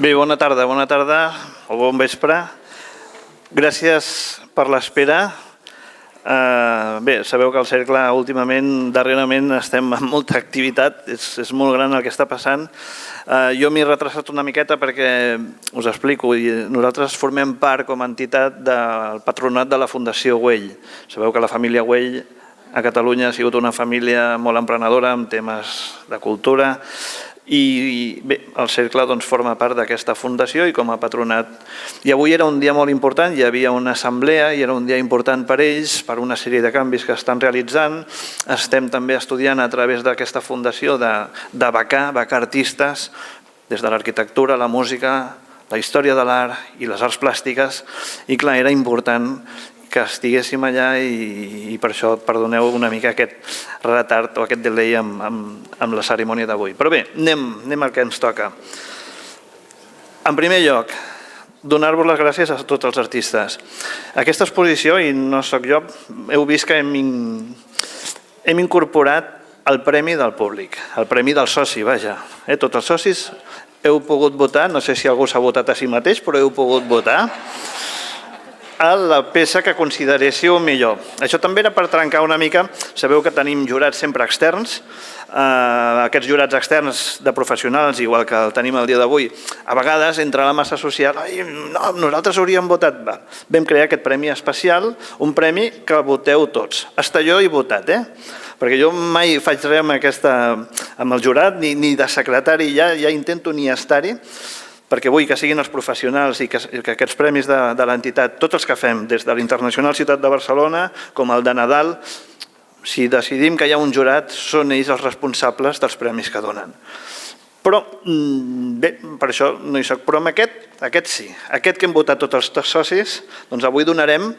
Bé, bona tarda o bon vespre. Gràcies per l'espera. Bé, sabeu que al Cercle últimament, darrerament, estem amb molta activitat, és molt gran el que està passant. Jo m'he retrasat una miqueta perquè, us explico, nosaltres formem part com a entitat del patronat de la Fundació Güell. Sabeu que la família Güell a Catalunya ha sigut una família molt emprenedora en temes de cultura i bé, el Cercle forma part d'aquesta fundació i com a patronat. I avui era un dia molt important, hi havia una assemblea i era un dia important per ells, per una sèrie de canvis que estan realitzant. Estem també estudiant a través d'aquesta fundació de becar artistes des de l'arquitectura, la música, la història de l'art i les arts plàstiques. I clar, era important que estiguéssim allà i per això perdoneu una mica aquest retard o aquest delay amb la cerimònia d'avui. Però bé, anem al que ens toca. En primer lloc, donar-vos les gràcies a tots els artistes. Aquesta exposició, i no sóc jo, heu vist que hem incorporat el premi del públic, el premi del soci, vaja. Tots els socis heu pogut votar, no sé si algú s'ha votat a si mateix, però heu pogut votar a la peça que consideréssiu millor. Això també era per trencar una mica, sabeu que tenim jurats sempre externs, aquests jurats externs de professionals, igual que el tenim el dia d'avui, a vegades entre la massa social, no, nosaltres hauríem votat, vam crear aquest premi especial, un premi que voteu tots. Hasta jo he votat, perquè jo mai faig res amb el jurat, ni de secretari, ja intento ni estar-hi, perquè vull que siguin els professionals i que aquests premis de l'entitat, tots els que fem, des de l'Internacional Ciutat de Barcelona com el de Nadal, si decidim que hi ha un jurat, són ells els responsables dels premis que donen. Però, bé, per això no hi soc, però amb aquest sí, aquest que hem votat tots els socis, doncs avui donarem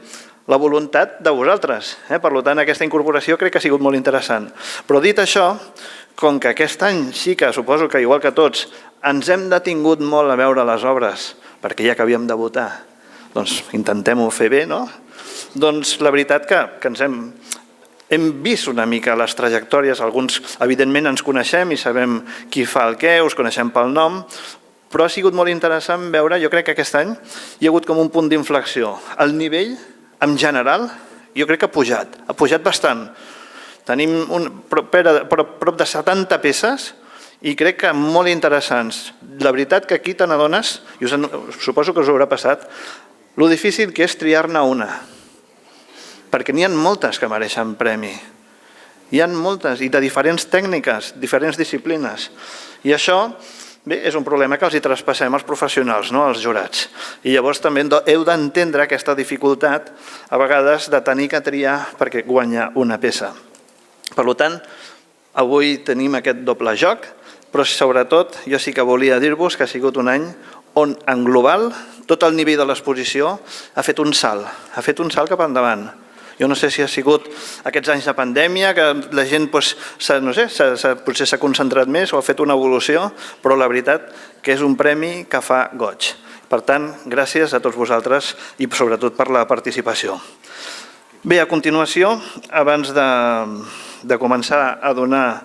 la voluntat de vosaltres. Per tant, aquesta incorporació crec que ha sigut molt interessant. Però dit això, com que aquest any sí que suposo que igual que tots ens hem detingut molt a veure les obres, perquè ja que havíem de votar, doncs intentem-ho fer bé, no? Doncs la veritat que ens hem vist una mica les trajectòries, alguns evidentment ens coneixem i sabem qui fa el què, us coneixem pel nom, però ha sigut molt interessant veure, jo crec que aquest any hi ha hagut com un punt d'inflexió. El nivell, en general, jo crec que ha pujat bastant. Tenim prop de 70 peces i crec que molt interessants. La veritat que aquí te n'adones, i suposo que us haurà passat, lo difícil que és triar-ne una, perquè n'hi ha moltes que mereixen premi. Hi ha moltes, i de diferents tècniques, diferents disciplines. I això, bé, és un problema que els hi traspassem als professionals, no als jurats. I llavors també heu d'entendre aquesta dificultat, a vegades, de tenir que triar perquè guanya una peça. Per tant, avui tenim aquest doble joc, però sobretot jo sí que volia dir-vos que ha sigut un any on en global tot el nivell de l'exposició ha fet un salt cap endavant. Jo no sé si ha sigut aquests anys de pandèmia que la gent potser s'ha concentrat més o ha fet una evolució, però la veritat que és un premi que fa goig. Per tant, gràcies a tots vosaltres i sobretot per la participació. Bé, a continuació, abans de començar a donar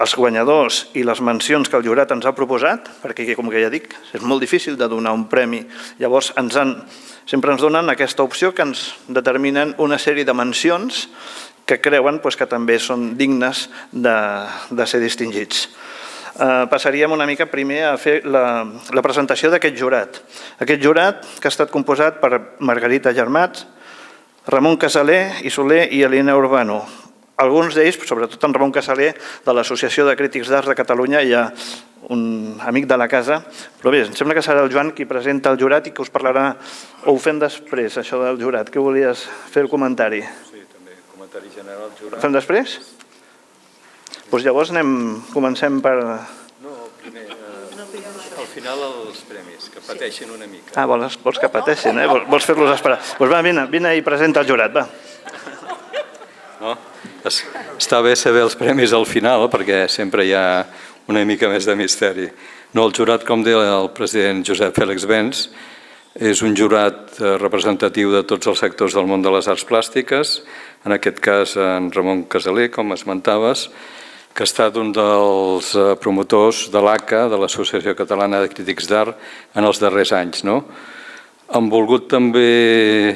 els guanyadors i les mencions que el jurat ens ha proposat, perquè, com que ja dic, és molt difícil de donar un premi. Llavors, sempre ens donen aquesta opció que ens determinen una sèrie de mencions que creuen que també són dignes de ser distingits. Passaríem una mica primer a fer la presentació d'aquest jurat. Aquest jurat que ha estat composat per Margarita Germats, Ramon Casaler i Soler i Elena Urbano. Alguns d'ells, sobretot en Ramon Casaler, de l'Associació de Crítics d'Arts de Catalunya, hi ha un amic de la casa, però bé, em sembla que serà el Joan qui presenta el jurat i que us parlarà, o ho fem després, això del jurat, que volies fer el comentari? Sí, també, comentari general del jurat. Ho fem després? Doncs llavors comencem per... No, primer, al final els premis, que pateixin una mica. Vols que pateixin, vols fer-los esperar. Doncs va, vine i presenta el jurat, va. No? Està bé saber els premis al final, perquè sempre hi ha una mica més de misteri. No, el jurat, com deia el president Josep Fèlix Bens, és un jurat representatiu de tots els sectors del món de les arts plàstiques, en aquest cas en Ramon Casaler, com esmentaves, que ha estat un dels promotors de l'ACA, de l'Associació Catalana de Crítics d'Art, en els darrers anys. Hem volgut també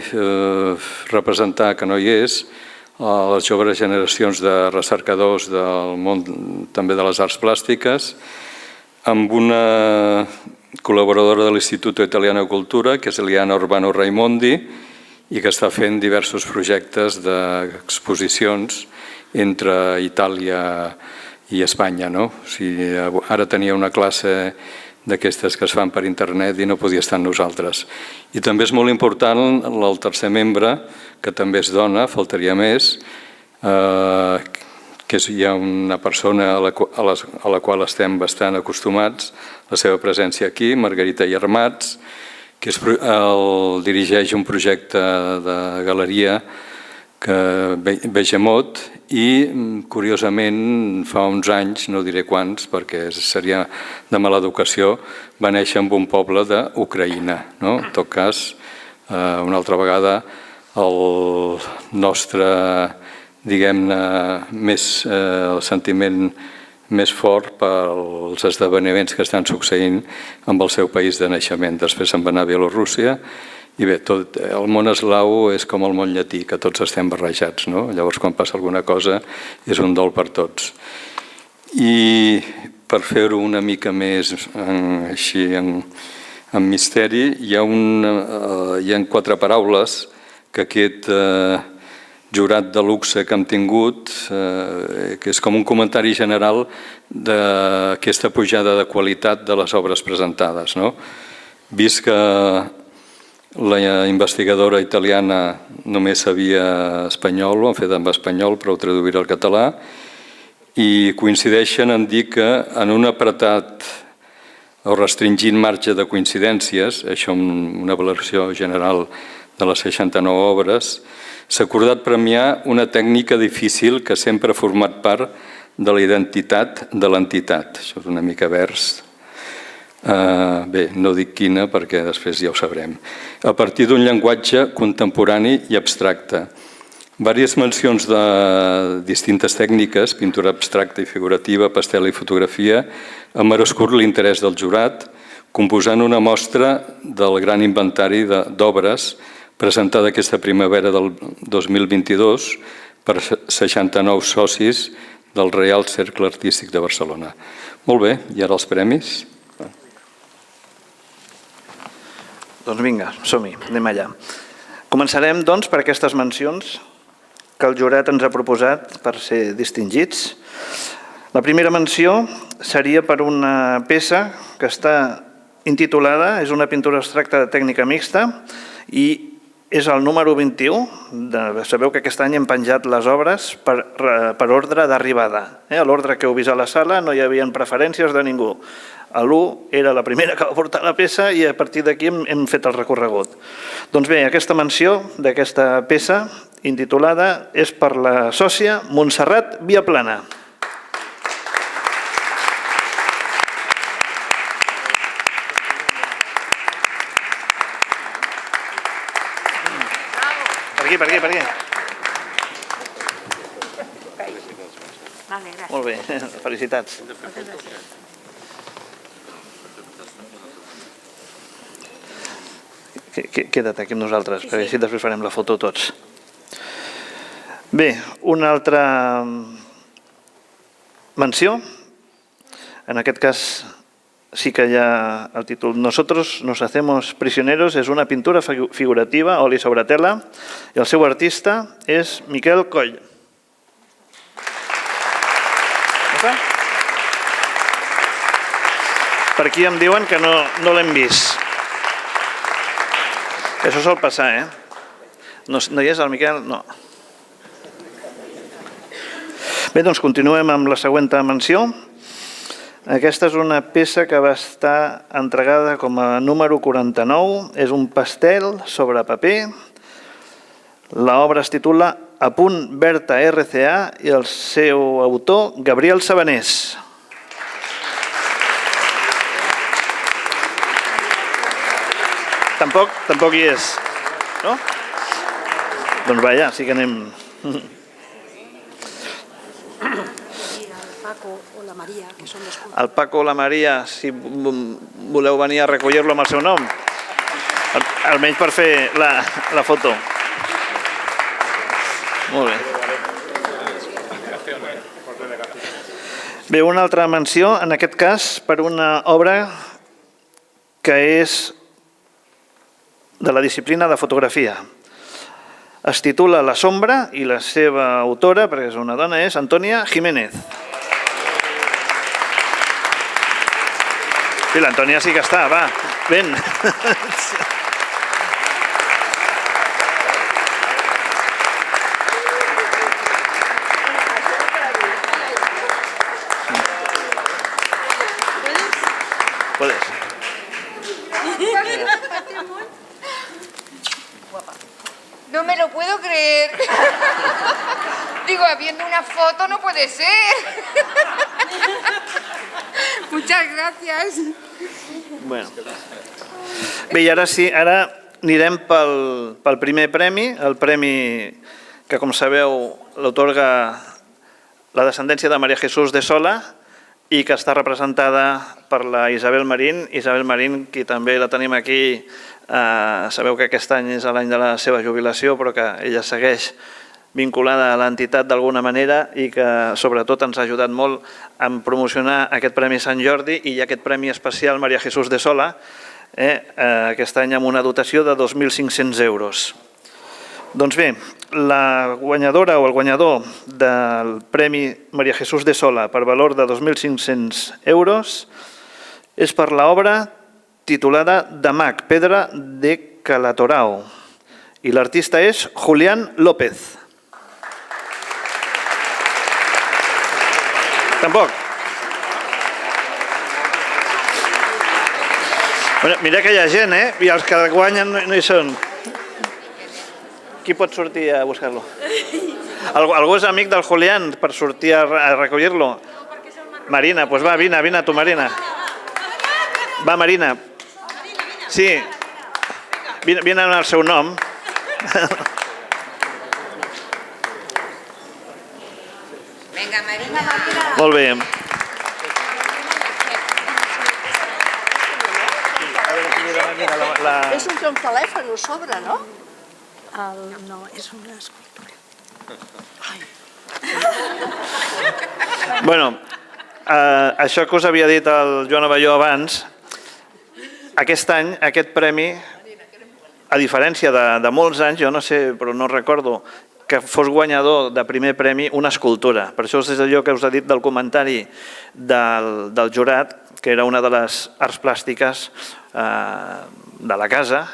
representar, que no hi és, les joves generacions de recercadors del món també de les arts plàstiques, amb una col·laboradora de l'Istituto Italiano de Cultura, que és Eliana Urbano Raimondi, i que està fent diversos projectes d'exposicions entre Itàlia i Espanya. Ara tenia una classe d'aquestes que es fan per internet i no podia estar amb nosaltres. I també és molt important el tercer membre, que també és dona, faltaria més, que hi ha una persona a la qual estem bastant acostumats, la seva presència aquí, Margarita Llermats, que dirigeix un projecte de galeria Vegemot i, curiosament, fa uns anys, no diré quants perquè seria de mala educació, va néixer en un poble d'Ucraïna. En tot cas, una altra vegada, el nostre, diguem-ne, el sentiment més fort pels esdeveniments que estan succeint amb el seu país de naixement. Després se'n va anar a Bielorússia i bé, el món eslau és com el món llatí, que tots estem barrejats. Llavors, quan passa alguna cosa, és un dol per tots. I per fer-ho una mica més així en misteri, hi ha 4 paraules que aquest jurat de luxe que hem tingut, que és com un comentari general d'aquesta pujada de qualitat de les obres presentades. Vist que la investigadora italiana només sabia espanyol, ho han fet en espanyol, però ho traduirà al català, i coincideixen en dir que en un apretat o restringint marge de coincidències, això en una valoració general de les 69 obres, s'ha acordat premiar una tècnica difícil que sempre ha format part de la identitat de l'entitat. Això és una mica vers. Bé, no dic quina perquè després ja ho sabrem. A partir d'un llenguatge contemporani i abstracte. Vàries mencions de distintes tècniques, pintura abstracta i figurativa, pastel i fotografia, han merescut l'interès del jurat, composant una mostra del gran inventari d'obres presentada aquesta primavera del 2022 per 69 socis del Reial Cercle Artístic de Barcelona. Molt bé, i ara els premis. Doncs vinga, som-hi, anem allà. Començarem, doncs, per aquestes mencions que el jurat ens ha proposat per ser distingits. La primera menció seria per una peça que està intitulada, és una pintura abstracta de tècnica mixta i és el número 21. Sabeu que aquest any hem penjat les obres per ordre d'arribada. A l'ordre que heu vist a la sala no hi havia preferències de ningú. L'1 era la primera que va portar la peça i a partir d'aquí hem fet el recorregut. Doncs bé, aquesta menció d'aquesta peça intitulada és per la sòcia Montserrat Viaplana. Per aquí. Molt bé, felicitats. Queda't aquí amb nosaltres, perquè així després farem la foto tots. Bé, una altra menció. En aquest cas sí que hi ha el títol Nosotros nos hacemos prisioneros, és una pintura figurativa, oli sobre tela, i el seu artista és Miquel Coll. Per aquí em diuen que no l'hem vist. Això sol passar, No hi és el Miquel? No. Bé, doncs continuem amb la següent menció. Aquesta és una peça que va estar entregada com a número 49. És un pastel sobre paper. L'obra es titula Apunt Berta RCA i el seu autor, Gabriel Sabanés. Tampoc hi és, no? Doncs vaja, sí que anem... Paco o la Maria, que són dos... El Paco o la Maria, si voleu venir a recollir-lo amb el seu nom, almenys per fer la foto. Molt bé. Bé, una altra menció, en aquest cas, per una obra que és de la disciplina de fotografia. Es titula La sombra i la seva autora, perquè és una dona, és Antònia Jiménez. Sí, l'Antònia sí que està, va, ven. Puedes. No me lo puedo creer. Digo, habiendo una foto no puede ser. Muchas gracias. Bueno. Bé, i ara sí, ara anirem pel primer premi, el premi que, com sabeu, l'atorga la descendència de María Jesús de Sola i que està representada per la Isabel Marín. Isabel Marín, qui també la tenim aquí, sabeu que aquest any és l'any de la seva jubilació, però que ella segueix vinculada a l'entitat d'alguna manera i que sobretot ens ha ajudat molt en promocionar aquest Premi Sant Jordi i aquest Premi Especial María Jesús de Sola, aquest any amb una dotació de 2.500 euros. Doncs bé, la guanyadora o el guanyador del Premi María Jesús de Sola per valor de 2.500 euros és per l'obra titulada Damak, Pedra de Calatorao, i l'artista és Julián López. Tampoc. Mira que hi ha gent, i els que guanyen no hi són. Qui pot sortir a buscar-lo? Algú és amic del Julián per sortir a recollir-lo? Marina, doncs va, vine tu, Marina. Va, Marina. Sí, vine en el seu nom. Venga, Marina. Molt bé. És un telèfon a sobre, no? No, és una escultura. Bueno, això que us havia dit el Joan Abelló abans, aquest any, aquest premi, a diferència de molts anys, jo no sé, però no recordo que fos guanyador de primer premi una escultura. Per això és allò que us he dit del comentari del jurat, que era una de les arts plàstiques de la casa,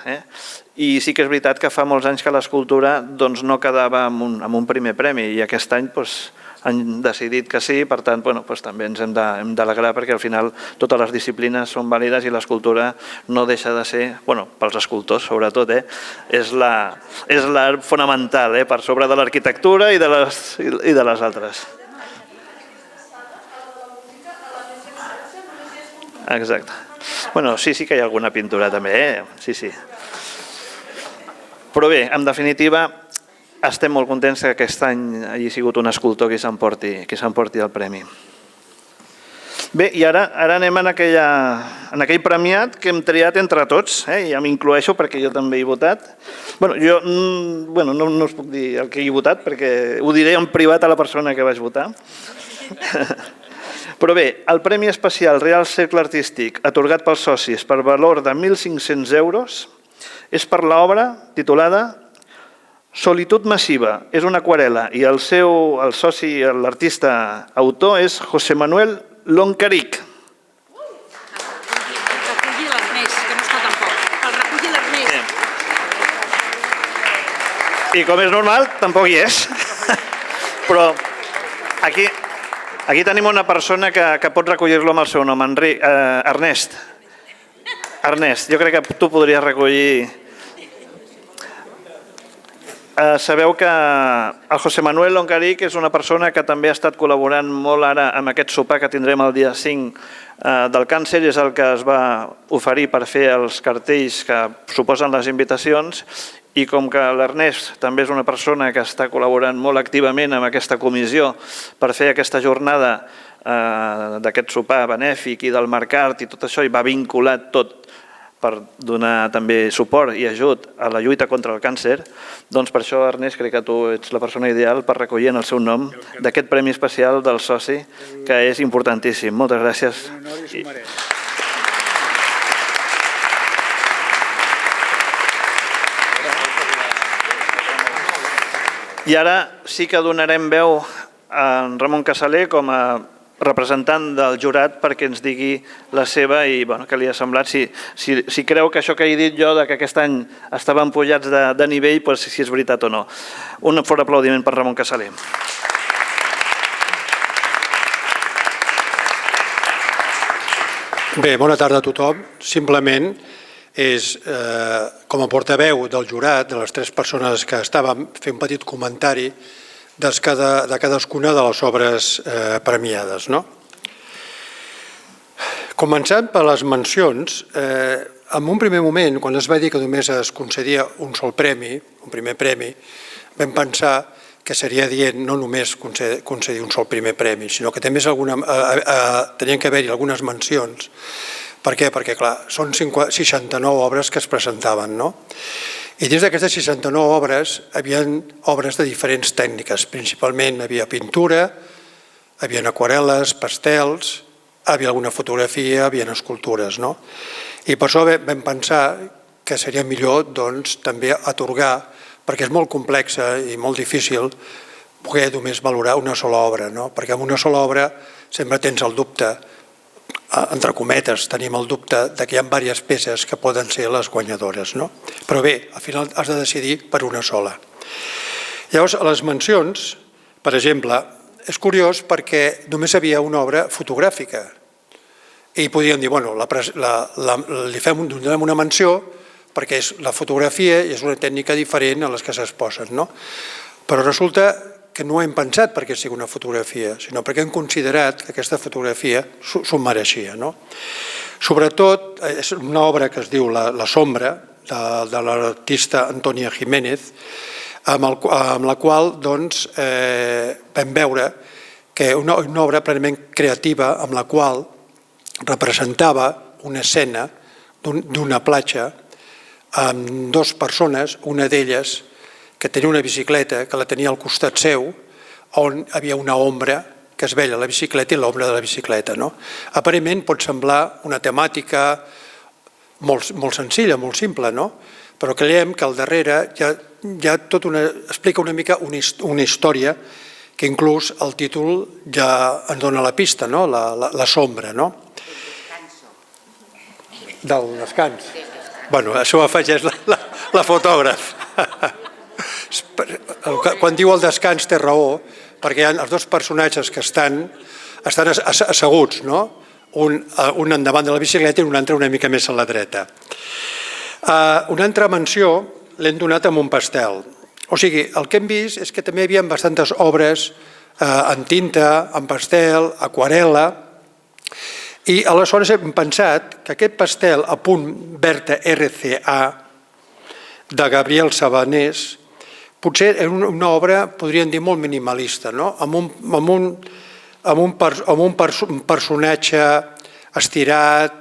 i sí que és veritat que fa molts anys que l'escultura no quedava amb un primer premi i aquest any han decidit que sí, per tant també ens hem d'alegrar perquè al final totes les disciplines són vàlides i l'escultura no deixa de ser, pels escultors sobretot, és l'art fonamental per sobre de l'arquitectura i de les altres. Exacte. Sí que hi ha alguna pintura també, sí. Però bé, en definitiva, estem molt contents que aquest any hagi sigut un escultor qui s'emporti el premi. Bé, i ara anem en aquell premiat que hem triat entre tots, i ja m'incloeixo perquè jo també he votat. Jo no us puc dir el que he votat perquè ho diré en privat a la persona que vaig votar. Però bé, el Premi Especial Real Cercle Artístic atorgat pels socis per valor de 1.500 euros és per l'obra titulada Solitud Massiva. És una aquarel·la i el soci, l'artista autor, és José Manuel Loncaric. El reculli l'Ernest, que no està tampoc. El reculli l'Ernest. I com és normal, tampoc hi és. Però aquí tenim una persona que pot recollir-lo amb el seu nom, Ernest. Ernest, jo crec que tu podries recollir... Sabeu que el José Manuel Loncaric és una persona que també ha estat col·laborant molt ara amb aquest sopar que tindrem el dia 5 del càncer, és el que es va oferir per fer els cartells que suposen les invitacions i com que l'Ernest també és una persona que està col·laborant molt activament amb aquesta comissió per fer aquesta jornada d'aquest sopar benèfic i del Mercat i tot això, i va vinculat tot per donar també suport i ajut a la lluita contra el càncer, doncs per això, Ernest, crec que tu ets la persona ideal per recollir en el seu nom d'aquest premi especial del soci, que és importantíssim. Moltes gràcies. I ara sí que donarem veu a en Ramon Casaler com a representant del jurat perquè ens digui la seva i què li ha semblat, si creu que això que he dit jo que aquest any estaven pujats de nivell, si és veritat o no. Un fort aplaudiment per Ramon Casaler. Bé, bona tarda a tothom. Simplement és, com a portaveu del jurat, de les 3 persones que estàvem, fer un petit comentari de cadascuna de les obres premiades. Començant per les mencions, en un primer moment, quan es va dir que només es concedia un sol premi, un primer premi, vam pensar que seria dient no només concedir un sol primer premi, sinó que també tenien que haver-hi algunes mencions. Per què? Perquè, clar, són 69 obres que es presentaven, no? I dins d'aquestes 69 obres hi havia obres de diferents tècniques. Principalment hi havia pintura, hi havia aquarel·les, pastels, hi havia alguna fotografia, hi havia escultures. I per això vam pensar que seria millor també atorgar, perquè és molt complexa i molt difícil poder només valorar una sola obra, perquè amb una sola obra sempre tens el dubte, entre cometes, tenim el dubte que hi ha diverses peces que poden ser les guanyadores. Però bé, al final has de decidir per una sola. Llavors, a les mencions, per exemple, és curiós perquè només hi havia una obra fotogràfica i podríem dir, bueno, li donem una menció perquè és la fotografia i és una tècnica diferent a les que s'exposen. Però resulta que no hem pensat perquè sigui una fotografia, sinó perquè hem considerat que aquesta fotografia s'ho mereixia. Sobretot, és una obra que es diu La Sombra, de l'artista Antonia Jiménez, amb la qual vam veure que una obra plenament creativa amb la qual representava una escena d'una platja amb 2 persones, una d'elles que tenia una bicicleta, que la tenia al costat seu, on hi havia una ombra que es veia la bicicleta i l'ombra de la bicicleta. Aparentment pot semblar una temàtica molt senzilla, molt simple, però creiem que al darrere explica una mica una història que inclús el títol ja ens dona la pista, la sombra. Del descans. Bueno, això ho afegeix la fotògraf. Quan diu el descans té raó, perquè hi ha els 2 personatges que estan asseguts, un endavant de la bicicleta i un altre una mica més a la dreta. Una altra menció l'hem donat amb un pastel. O sigui, el que hem vist és que també hi havia bastantes obres en tinta, en pastel, aquarel·la, i aleshores hem pensat que aquest pastel a punt Berta RCA de Gabriel Sabanés potser era una obra, podríem dir, molt minimalista, amb un personatge estirat,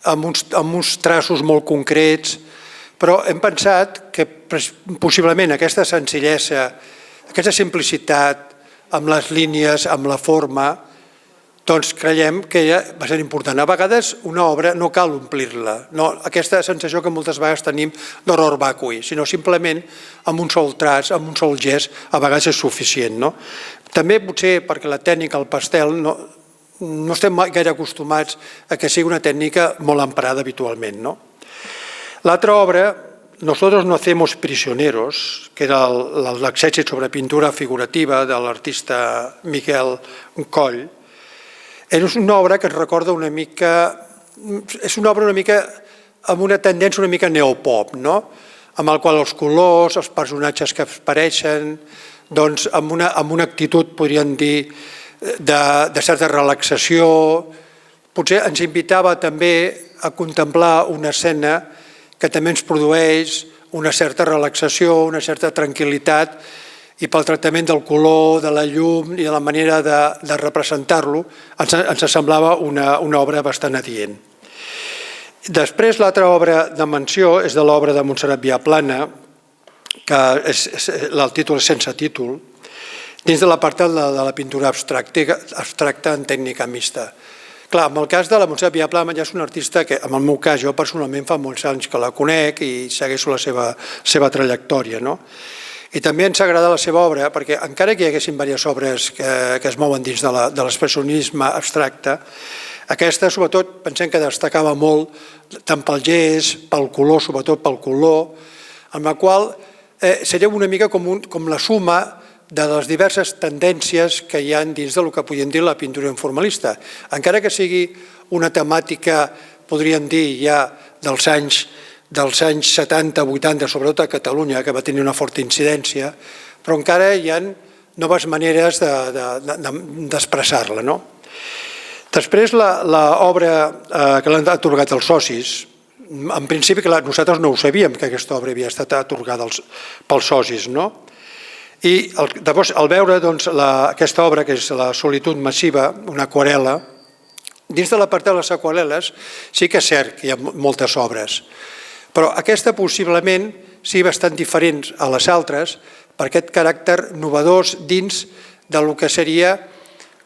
amb uns traços molt concrets, però hem pensat que possiblement aquesta senzillesa, aquesta simplicitat amb les línies, amb la forma, doncs creiem que va ser important. A vegades una obra no cal omplir-la, aquesta sensació que moltes vegades tenim d'horror vacui, sinó simplement amb un sol traç, amb un sol gest, a vegades és suficient. També potser perquè la tècnica, el pastel, no estem gaire acostumats a que sigui una tècnica molt emprada habitualment. L'altra obra, Nosotros no hacemos prisioneros, que era l'exèrcit sobre pintura figurativa de l'artista Miquel Coll, és una obra que ens recorda una mica, és una obra una mica amb una tendència una mica neopop, amb el qual els colors, els personatges que apareixen, amb una actitud, podríem dir, de certa relaxació. Potser ens invitava també a contemplar una escena que també ens produeix una certa relaxació, una certa tranquil·litat, i pel tractament del color, de la llum i de la manera de representar-lo, ens semblava una obra bastant adient. Després, l'altra obra de menció és de l'obra de Montserrat Viaplana, que el títol és Sense títol, dins de l'apartat de la pintura abstracta en tècnica mixta. Clar, en el cas de la Montserrat Viaplana ja és una artista que, en el meu cas, jo personalment fa molts anys que la conec i segueixo la seva trajectòria. I també ens agrada la seva obra perquè encara que hi haguessin diverses obres que es mouen dins de l'expressionisme abstracte, aquesta, sobretot, pensem que destacava molt tant pel gest, pel color, sobretot pel color, amb la qual seria una mica com la suma de les diverses tendències que hi ha dins del que podríem dir la pintura informalista. Encara que sigui una temàtica, podríem dir, ja dels anys 70-80, sobretot a Catalunya, que va tenir una forta incidència, però encara hi ha noves maneres d'expressar-la. Després, l'obra que l'han atorgat els socis, en principi nosaltres no ho sabíem que aquesta obra havia estat atorgada pels socis, i llavors al veure aquesta obra, que és la Solitud massiva, una aquarel·la, dins de l'apartat de les aquarel·les sí que és cert que hi ha moltes obres, però aquesta possiblement sigui bastant diferent a les altres per aquest caràcter novedós dins del que seria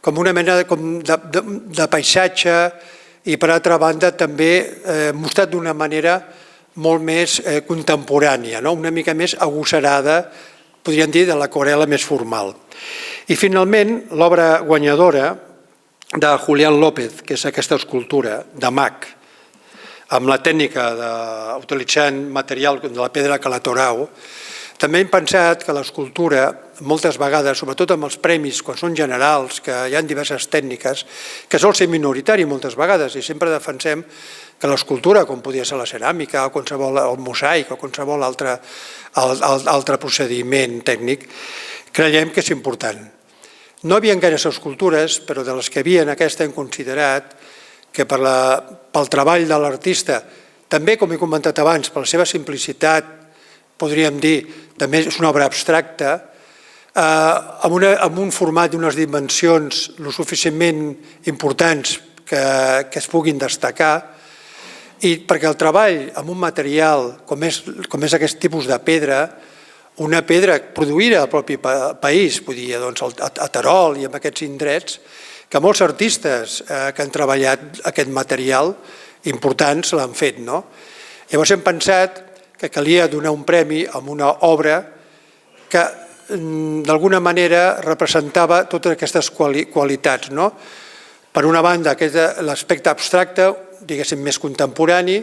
com una mena de paisatge i, per altra banda, també mostrat d'una manera molt més contemporània, una mica més agosarada, podríem dir, de l'aquarel·la més formal. I, finalment, l'obra guanyadora de Julián López, que és aquesta escultura de mag, amb la tècnica d'utilitzant material de la pedra Calatorao. També hem pensat que l'escultura, moltes vegades, sobretot amb els premis, quan són generals, que hi ha diverses tècniques, que sol ser minoritari moltes vegades, i sempre defensem que l'escultura, com podria ser la ceràmica, el mosaic o qualsevol altre procediment tècnic, creiem que és important. No hi havia gaires escultures, però de les que hi havia aquesta hem considerat que pel treball de l'artista, també, com he comentat abans, per la seva simplicitat, podríem dir, també és una obra abstracta, amb un format d'unes dimensions lo suficientment importants que es puguin destacar, i perquè el treball amb un material com és aquest tipus de pedra, una pedra produïda al propi país, vull dir, a Terol i en aquests indrets, que molts artistes que han treballat aquest material importants l'han fet. Llavors hem pensat que calia donar un premi a una obra que d'alguna manera representava totes aquestes qualitats. Per una banda, l'aspecte abstracte, diguéssim, més contemporani,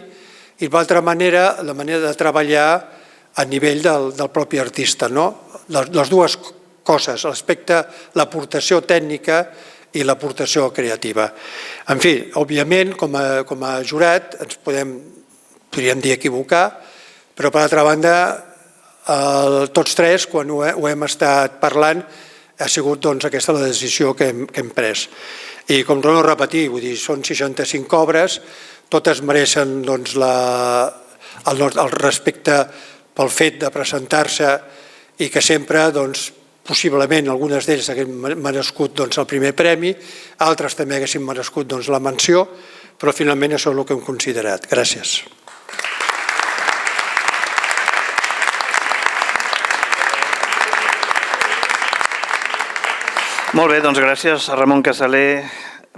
i per l'altra manera, la manera de treballar a nivell del propi artista. Les dues coses, l'aspecte, l'aportació tècnica i l'aportació creativa. En fi, òbviament, com a jurat, ens podríem dir equivocar, però per altra banda, tots tres, quan ho hem estat parlant, ha sigut aquesta la decisió que hem pres. I com torno a repetir, són 65 obres, totes mereixen el respecte pel fet de presentar-se i que sempre, possiblement, algunes d'elles haguessin merescut el primer premi, altres també haguessin merescut la menció, però finalment això és el que hem considerat. Gràcies. Molt bé, doncs gràcies a Ramon Casaler,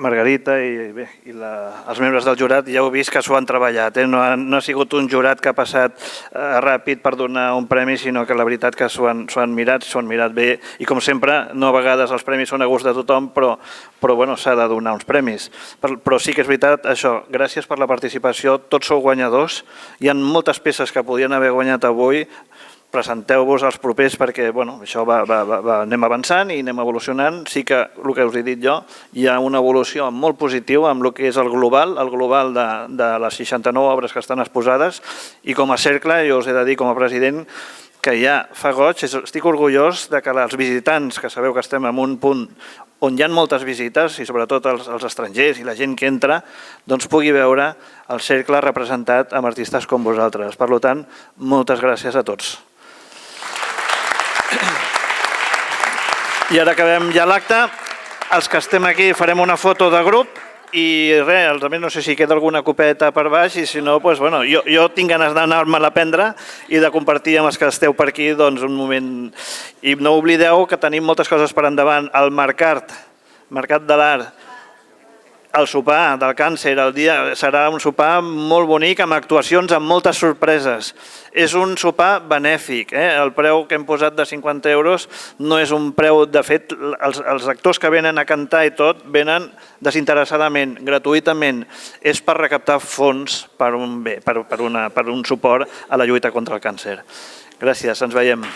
Margarita i els membres del jurat. Ja heu vist que s'ho han treballat, no ha sigut un jurat que ha passat ràpid per donar un premi, sinó que la veritat que s'ho han mirat bé, i com sempre, no a vegades els premis són a gust de tothom, però s'ha de donar uns premis. Però sí que és veritat, això, gràcies per la participació, tots sou guanyadors, hi ha moltes peces que podien haver guanyat avui, presenteu-vos als propers perquè això anem avançant i anem evolucionant. Sí que, el que us he dit jo, hi ha una evolució molt positiva amb el que és el global de les 69 obres que estan exposades, i com a cercle, jo us he de dir com a president, que ja fa goig, estic orgullós de que els visitants, que sabeu que estem en un punt on hi ha moltes visites, i sobretot els estrangers i la gent que entra, doncs pugui veure el cercle representat amb artistes com vosaltres. Per tant, moltes gràcies a tots. I ara acabem ja l'acte. Els que estem aquí farem una foto de grup i res, també no sé si queda alguna copeta per baix i si no, doncs, bueno, jo tinc ganes d'anar-me-la a prendre i de compartir amb els que esteu per aquí doncs, un moment. I no oblideu que tenim moltes coses per endavant. El Mercat de l'Art, el sopar del càncer, el dia serà un sopar molt bonic amb actuacions, amb moltes sorpreses. És un sopar benèfic. El preu que hem posat de 50 euros no és un preu... De fet, els actors que venen a cantar i tot venen desinteressadament, gratuïtament. És per recaptar fons per un suport a la lluita contra el càncer. Gràcies, ens veiem.